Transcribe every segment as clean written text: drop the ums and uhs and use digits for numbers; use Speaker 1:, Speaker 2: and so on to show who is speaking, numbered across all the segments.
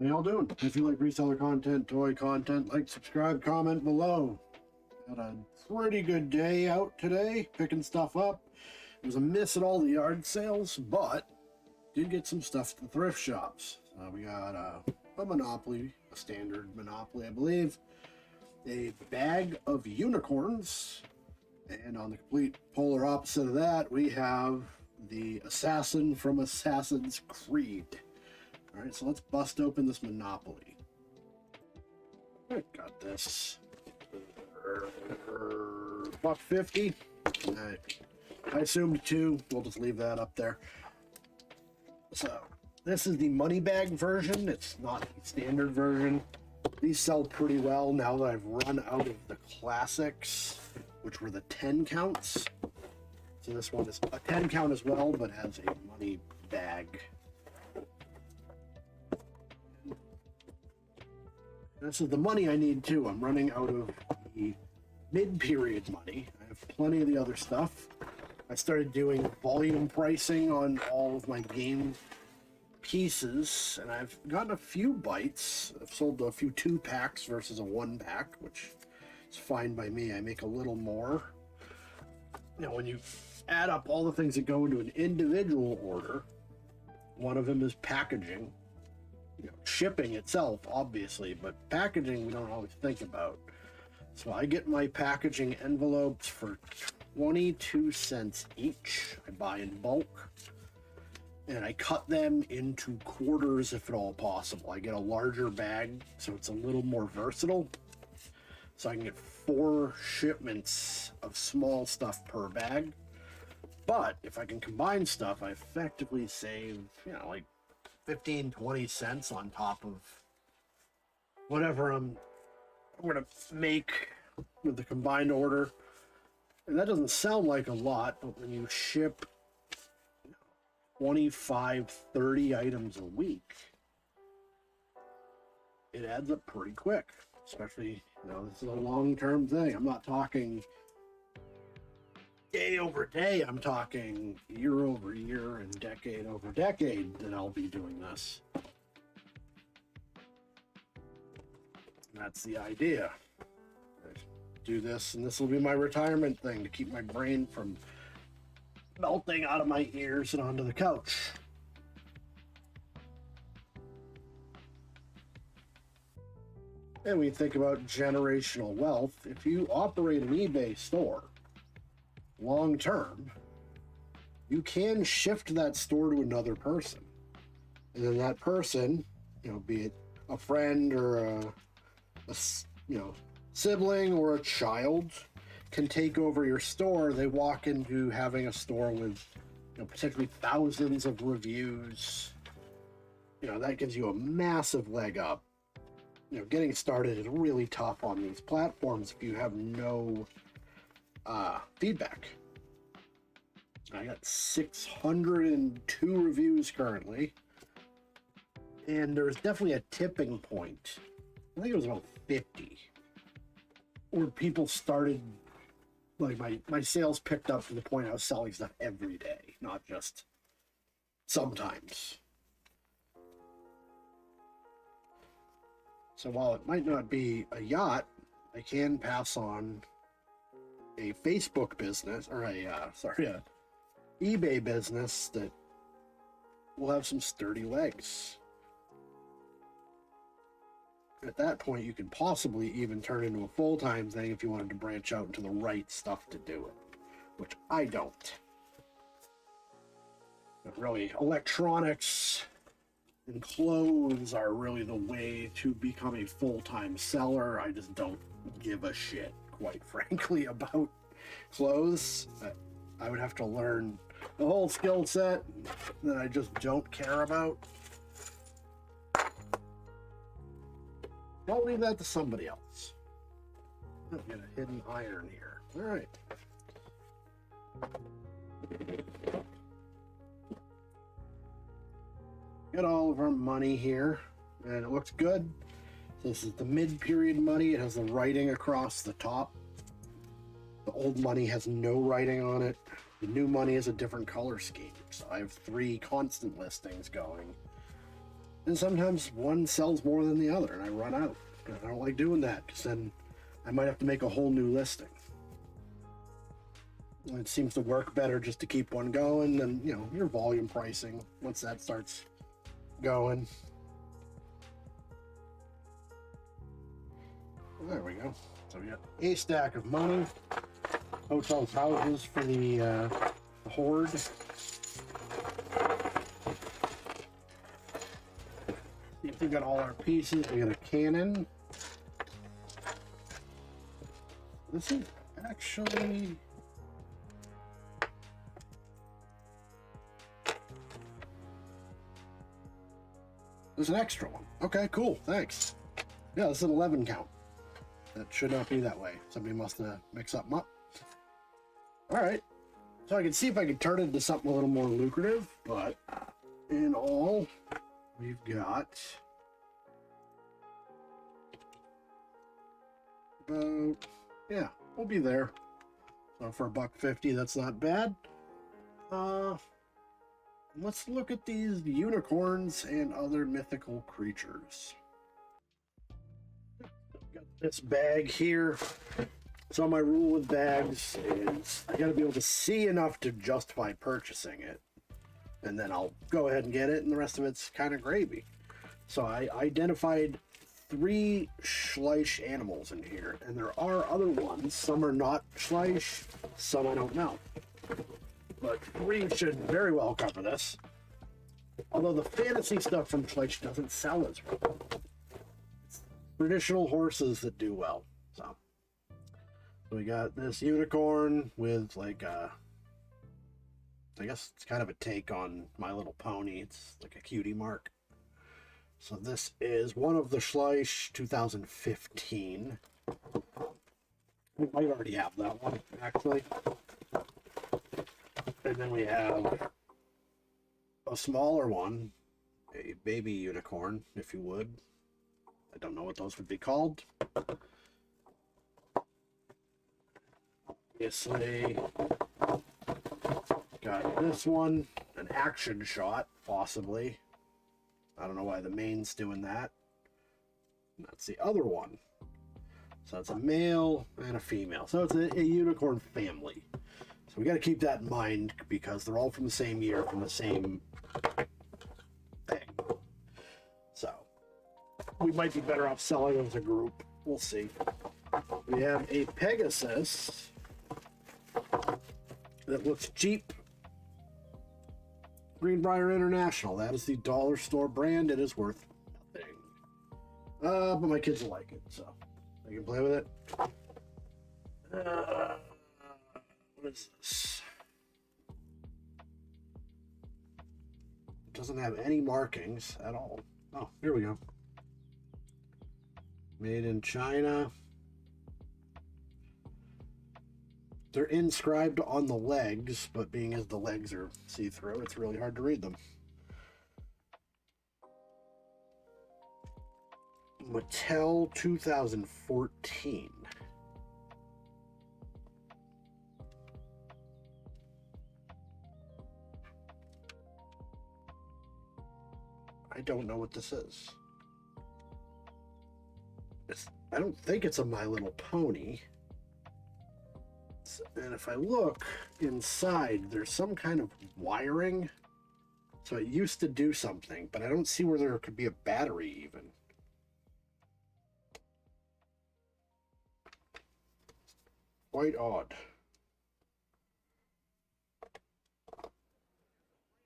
Speaker 1: How y'all doing? If you like reseller content, toy content, like, subscribe, comment below. Had a pretty good day out today, picking stuff up. It was a miss at all the yard sales, but did get some stuff at the thrift shops. We got a Monopoly, a standard Monopoly, I believe, a bag of unicorns, and on the complete polar opposite of that, we have the assassin from Assassin's Creed. All right, so let's bust open this Monopoly. I got this. $1.50. I assumed 2. We'll just leave that up there. So this is the money bag version. It's not the standard version. These sell pretty well now that I've run out of the classics, which were the 10 counts. So this one is a 10 count as well, but has a money bag. This is the money I need too. I'm running out of the mid-period money. I have plenty of the other stuff. I started doing volume pricing on all of my game pieces, and I've gotten a few bites. I've sold a few 2-packs versus a 1-pack, which is fine by me. I make a little more. Now, when you add up all the things that go into an individual order, one of them is packaging. Shipping itself, obviously, but packaging we don't always think about. So I get my packaging envelopes for 22 cents each. I buy in bulk, and I cut them into quarters if at all possible. I get a larger bag, so it's a little more versatile. So I can get 4 shipments of small stuff per bag. But if I can combine stuff, I effectively save, like 15-20 cents on top of whatever I'm gonna make with the combined order. And that doesn't sound like a lot, but when you ship 25-30 items a week, it adds up pretty quick. Especially, this is a long-term thing. I'm not talking day over day, I'm talking year over year and decade over decade that I'll be doing this. And that's the idea. I do this, and this will be my retirement thing to keep my brain from melting out of my ears and onto the couch. And we think about generational wealth. If you operate an eBay store, long term, you can shift that store to another person, and then that person, be it a friend or a sibling or a child, can take over your store. They walk into having a store with potentially thousands of reviews. That gives you a massive leg up. Getting started is really tough on these platforms if you have no feedback. I got 602 reviews currently, and there's definitely a tipping point. I think it was about 50, where people started, like my sales picked up to the point I was selling stuff every day, not just sometimes. So while it might not be a yacht, I can pass on a Facebook business, or a eBay business that will have some sturdy legs. At that point, you can possibly even turn into a full-time thing if you wanted to branch out into the right stuff to do it, which I don't. But really, electronics and clothes are really the way to become a full-time seller. I just don't give a shit, quite frankly, about clothes. I would have to learn the whole skill set that I just don't care about. I'll leave that to somebody else. I've got a hidden iron here. All right. Got all of our money here, and it looks good. This is the mid-period money. It has the writing across the top. The old money has no writing on it. The new money is a different color scheme. So I have 3 constant listings going. And sometimes one sells more than the other, and I run out. And I don't like doing that, because then I might have to make a whole new listing. It seems to work better just to keep one going, and you know, your volume pricing, once that starts going. There we go. So we got a stack of money, hotels, houses for the horde. See if we got all our pieces. We got a cannon. This is actually... There's an extra one. Okay, cool. Thanks. Yeah, this is an 11 count. That should not be that way. Somebody must have mixed something up. Alright. So I can see if I can turn it into something a little more lucrative, but in all, we've got about, yeah, we'll be there. So for $1.50, that's not bad. Let's look at these unicorns and other mythical creatures. Got this bag here. So my rule with bags is I gotta be able to see enough to justify purchasing it. And then I'll go ahead and get it, and the rest of it's kind of gravy. So I identified 3 Schleich animals in here, and there are other ones. Some are not Schleich, some I don't know. But 3 should very well cover this. Although the fantasy stuff from Schleich doesn't sell as well. It's traditional horses that do well. So we got this unicorn with like a, I guess it's kind of a take on My Little Pony. It's like a cutie mark. So this is one of the Schleich 2015. We might already have that one, actually. And then we have a smaller one, a baby unicorn, if you would. I don't know what those would be called. Obviously, got this one, an action shot, possibly. I don't know why the main's doing that. And that's the other one. So it's a male and a female. So it's a unicorn family. So we got to keep that in mind because they're all from the same year, from the same thing. So we might be better off selling them as a group. We'll see. We have a Pegasus that looks cheap. Greenbrier International. That is the dollar store brand. It is worth nothing. But my kids will like it, so I can play with it. What is this? It doesn't have any markings at all. Oh, here we go. Made in China. They're inscribed on the legs, but being as the legs are see-through, it's really hard to read them. Mattel 2014. I don't know what this is. I don't think it's a My Little Pony. And if I look inside, there's some kind of wiring. So it used to do something, but I don't see where there could be a battery even. Quite odd.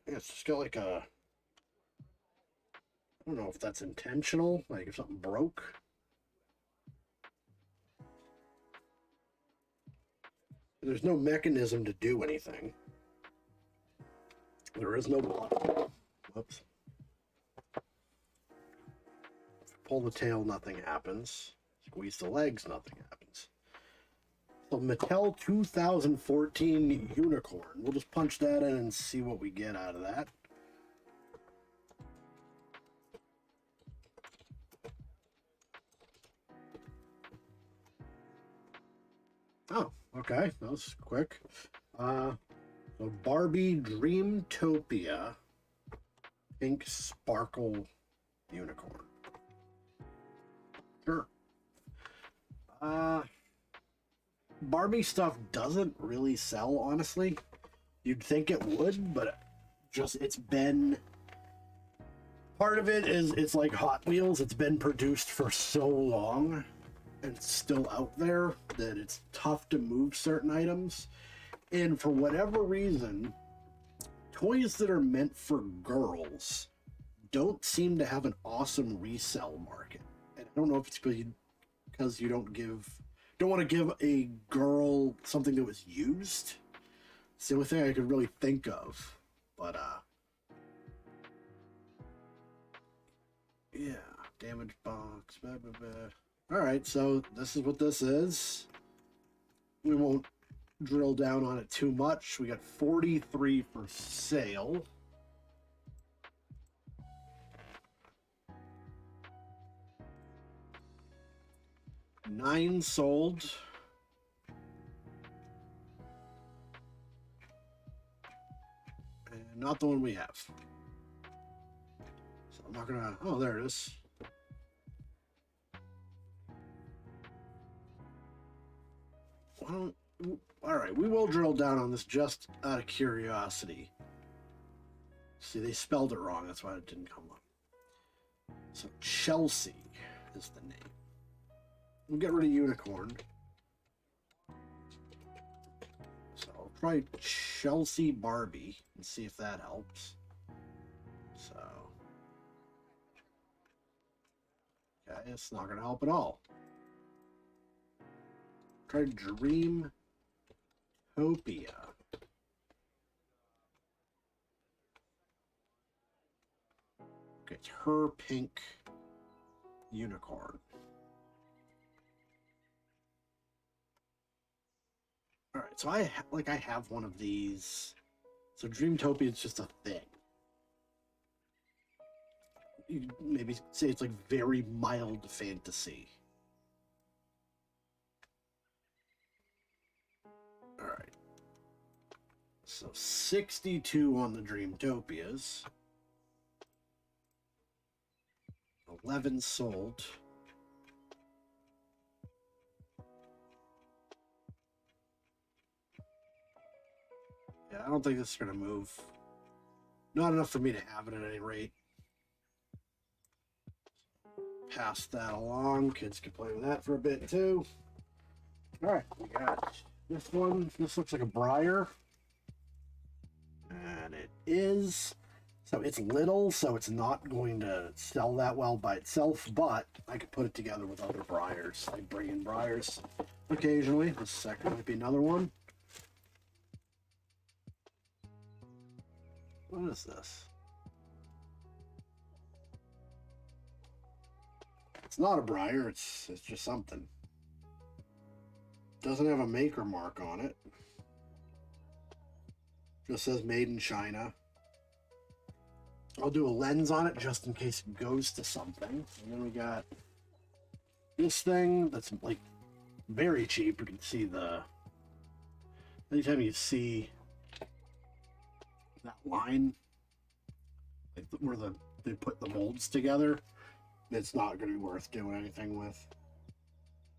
Speaker 1: Yeah, it's just got like a... I don't know if that's intentional, like if something broke. There's no mechanism to do anything. There is no button. Whoops. Pull the tail, nothing happens. Squeeze the legs, nothing happens. So Mattel 2014 Unicorn. We'll just punch that in and see what we get out of that. Oh, okay. That was quick. So Barbie Dreamtopia Pink Sparkle unicorn. Sure. Barbie stuff doesn't really sell, honestly. You'd think it would, but just it's been... Part of it is it's like Hot Wheels. It's been produced for so long and it's still out there that it's tough to move certain items. And for whatever reason, toys that are meant for girls don't seem to have an awesome resale market. And I don't know if it's because you don't want to give a girl something that was used. It's the only thing I could really think of. But yeah, damaged box. Blah, blah, blah. All right, so this is what this is. We won't drill down on it too much. We got 43 for sale. Nine sold. And not the one we have. So I'm not gonna... Oh, there it is. Well, all right, we will drill down on this just out of curiosity. See, they spelled it wrong. That's why it didn't come up. So Chelsea is the name. We'll get rid of Unicorn. So I'll try Chelsea Barbie and see if that helps. So, okay, it's not going to help at all. Try Dreamtopia. Okay, it's her pink unicorn. All right, so I have one of these. So Dreamtopia is just a thing. You maybe say it's like very mild fantasy. All right. So 62 on the Dreamtopias. 11 sold. Yeah, I don't think this is going to move. Not enough for me to have it at any rate. Pass that along. Kids can play with that for a bit too. All right, we got this one. This looks like a briar. And it is. So it's little, so it's not going to sell that well by itself, but I could put it together with other briars. I bring in briars occasionally. This second might be another one. What is this? It's not a briar, it's just something. Doesn't have a maker mark on it. Just says made in China. I'll do a lens on it just in case it goes to something. And then we got this thing that's like very cheap. You can see anytime you see that line, like where they put the molds together, it's not going to be worth doing anything with.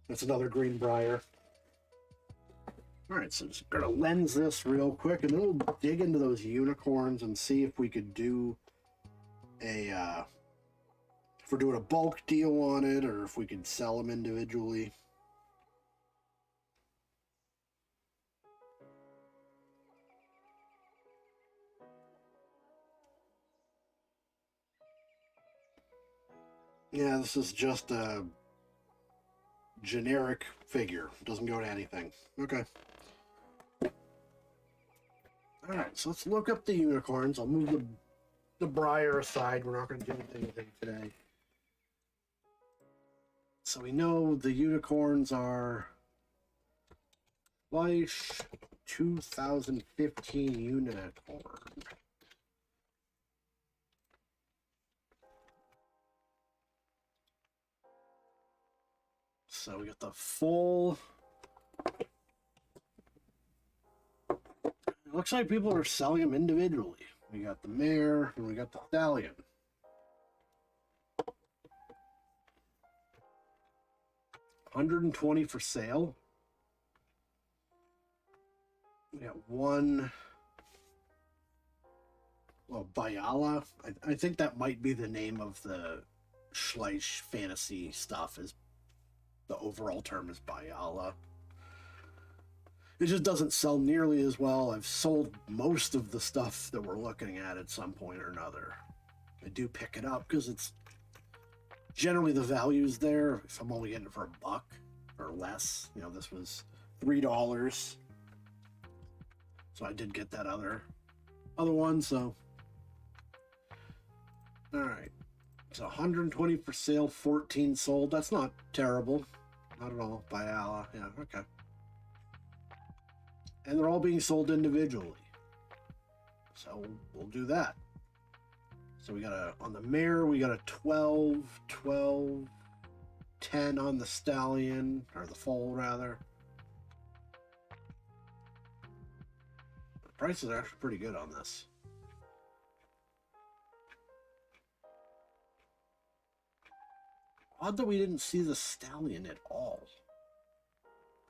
Speaker 1: That's another green briar. All right, so just going to lens this real quick, and then we'll dig into those unicorns and see if we could do if we're doing a bulk deal on it, or if we could sell them individually. Yeah, this is just a generic figure. It doesn't go to anything. Okay. Alright, so let's look up the unicorns. I'll move the briar aside. We're not going to do anything with him today. So we know the unicorns are Schleich 2015 unicorn. So we got the full... It looks like people are selling them individually. We got the mare, and we got the stallion. 120 for sale. We got one. Well, Bayala. I think that might be the name of the Schleich fantasy stuff. Is the overall term is Bayala. It just doesn't sell nearly as well. I've sold most of the stuff that we're looking at some point or another. I do pick it up because it's generally the value's there. If I'm only getting it for $1 or less, you know, this was $3, so I did get that other one. So, all right, so 120 for sale, 14 sold. That's not terrible, not at all. By Allah, yeah, okay. And they're all being sold individually, so we'll do that. So we got on the mare, we got a 12, 12, 10 on the stallion, or the foal rather. The prices are actually pretty good on this. Odd that we didn't see the stallion at all.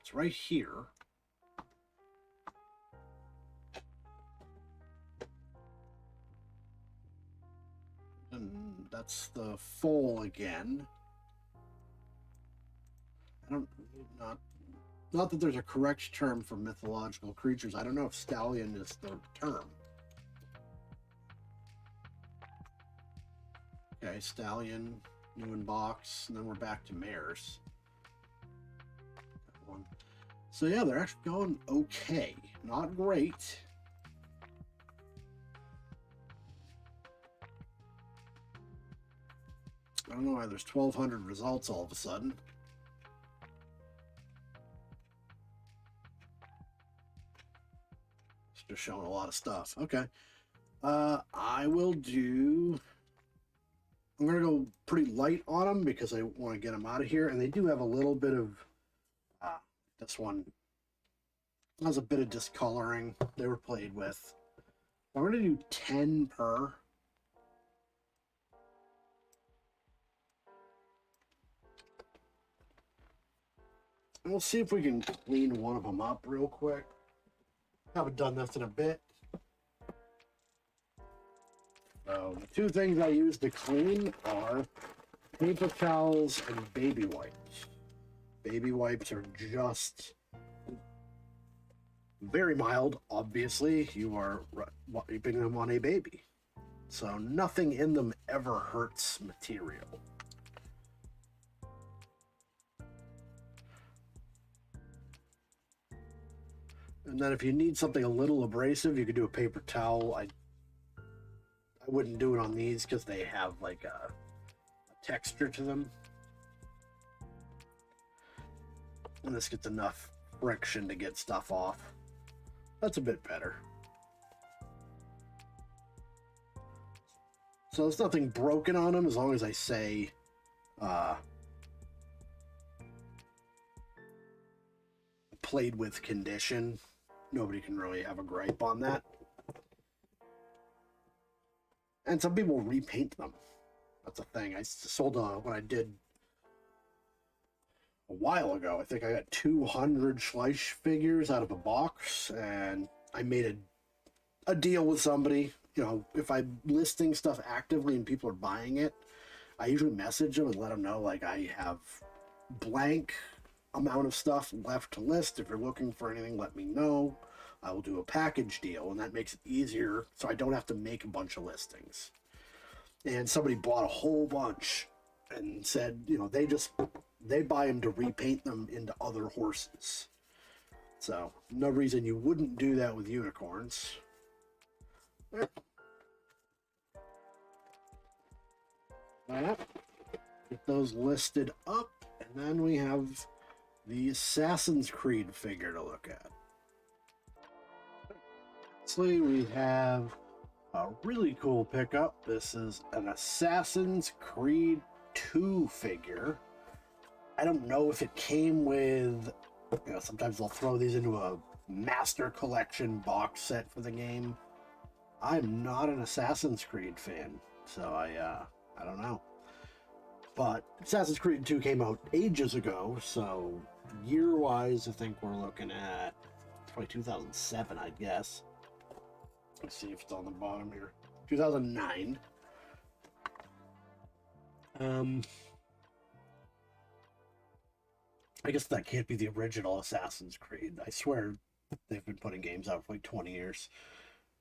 Speaker 1: It's right here. And that's the foal again. Not that there's a correct term for mythological creatures. I don't know if stallion is the term. Okay, stallion, new in box, and then we're back to mares. So yeah, they're actually going okay. Not great. I don't know why there's 1,200 results all of a sudden. It's just showing a lot of stuff. Okay. I will do... I'm going to go pretty light on them because I want to get them out of here. And they do have a little bit of... this one has a bit of discoloring. They were played with. I'm going to do 10 per. And we'll see if we can clean one of them up real quick. Haven't done this in a bit. So the two things I use to clean are paper towels and baby wipes. Baby wipes are just very mild, obviously. You are wiping them on a baby. So nothing in them ever hurts material. And then if you need something a little abrasive, you could do a paper towel. I wouldn't do it on these because they have like a texture to them. And this gets enough friction to get stuff off. That's a bit better. So there's nothing broken on them as long as I say played with condition. Nobody can really have a gripe on that. And some people repaint them. That's a thing. I sold when I did a while ago. I think I got 200 Schleich figures out of a box, and I made a deal with somebody. You know, if I'm listing stuff actively and people are buying it, I usually message them and let them know, like, I have blank amount of stuff left to list. If you're looking for anything, let me know. I will do a package deal, and that makes it easier so I don't have to make a bunch of listings. And somebody bought a whole bunch and said, you know, they buy them to repaint them into other horses. So no reason you wouldn't do that with unicorns. Right. Get those listed up, and then we have the Assassin's Creed figure to look at. Lastly, we have a really cool pickup. This is an Assassin's Creed 2 figure. I don't know if it came with, you know, sometimes they'll throw these into a master collection box set for the game. I'm not an Assassin's Creed fan, so I don't know. But Assassin's Creed 2 came out ages ago, so year-wise, I think we're looking at probably 2007, I guess. Let's see if it's on the bottom here. 2009. I guess that can't be the original Assassin's Creed. I swear they've been putting games out for like 20 years.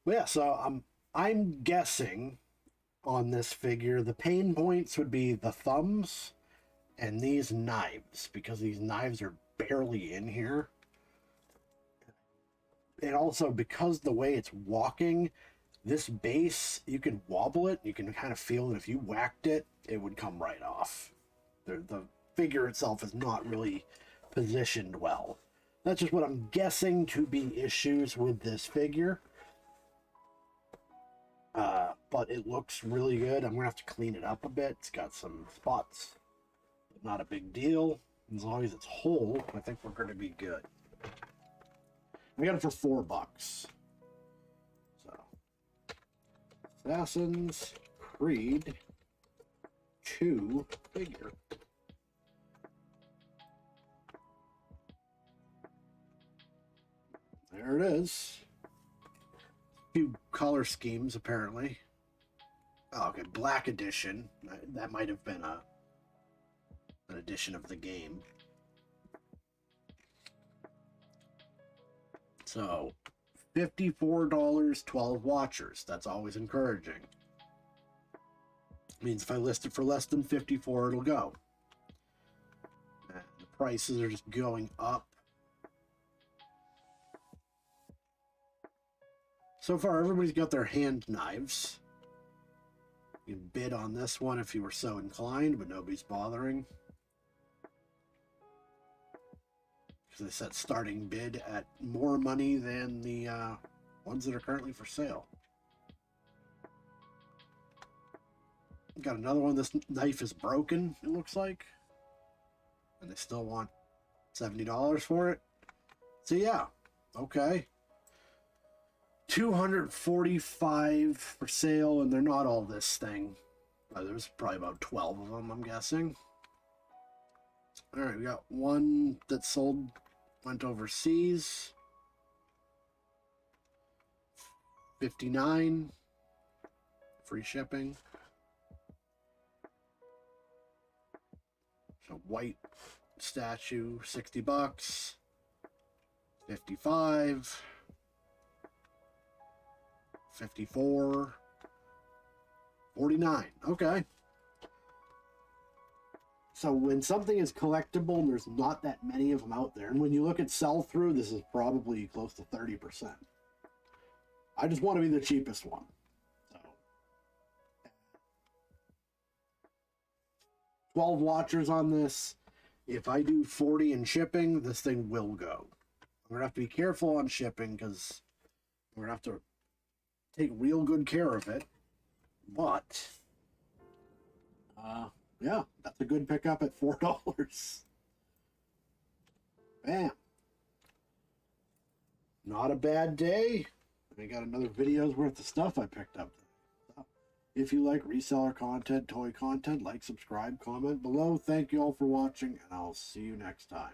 Speaker 1: But yeah, so I'm guessing on this figure the pain points would be the thumbs and these knives, because these knives are barely in here. And also because the way it's walking, this base, you can wobble it, you can kind of feel that if you whacked it, it would come right off. The figure itself is not really positioned well. That's just what I'm guessing to be issues with this figure. But it looks really good. I'm going to have to clean it up a bit. It's got some spots, but not a big deal. As long as it's whole, I think we're going to be good. I got it for $4. So, Assassin's Creed 2 figure. There it is. A few color schemes, apparently. Oh, okay, Black Edition. That might have been an edition of the game. So, $54, 12 watchers. That's always encouraging. Means if I list it for less than 54, it'll go. And the prices are just going up. So far, everybody's got their hand knives. You can bid on this one if you were so inclined, but nobody's bothering. Because they set starting bid at more money than the ones that are currently for sale. Got another one. This knife is broken, it looks like. And they still want $70 for it. So yeah, okay. $245 for sale, and they're not all this thing. There's probably about 12 of them, I'm guessing. All right, we got one that went overseas. 59, free shipping. So white statue, $60. 55. 54, 49. Okay. So when something is collectible and there's not that many of them out there, and when you look at sell-through, this is probably close to 30%. I just want to be the cheapest one. So 12 watchers on this. If I do 40 in shipping, this thing will go. I'm going to have to be careful on shipping because we're going to have to take real good care of it, but yeah, that's a good pickup at $4. Bam. Not a bad day. I got another video's worth of stuff I picked up. So, if you like reseller content, toy content, like, subscribe, comment below. Thank you all for watching, and I'll see you next time.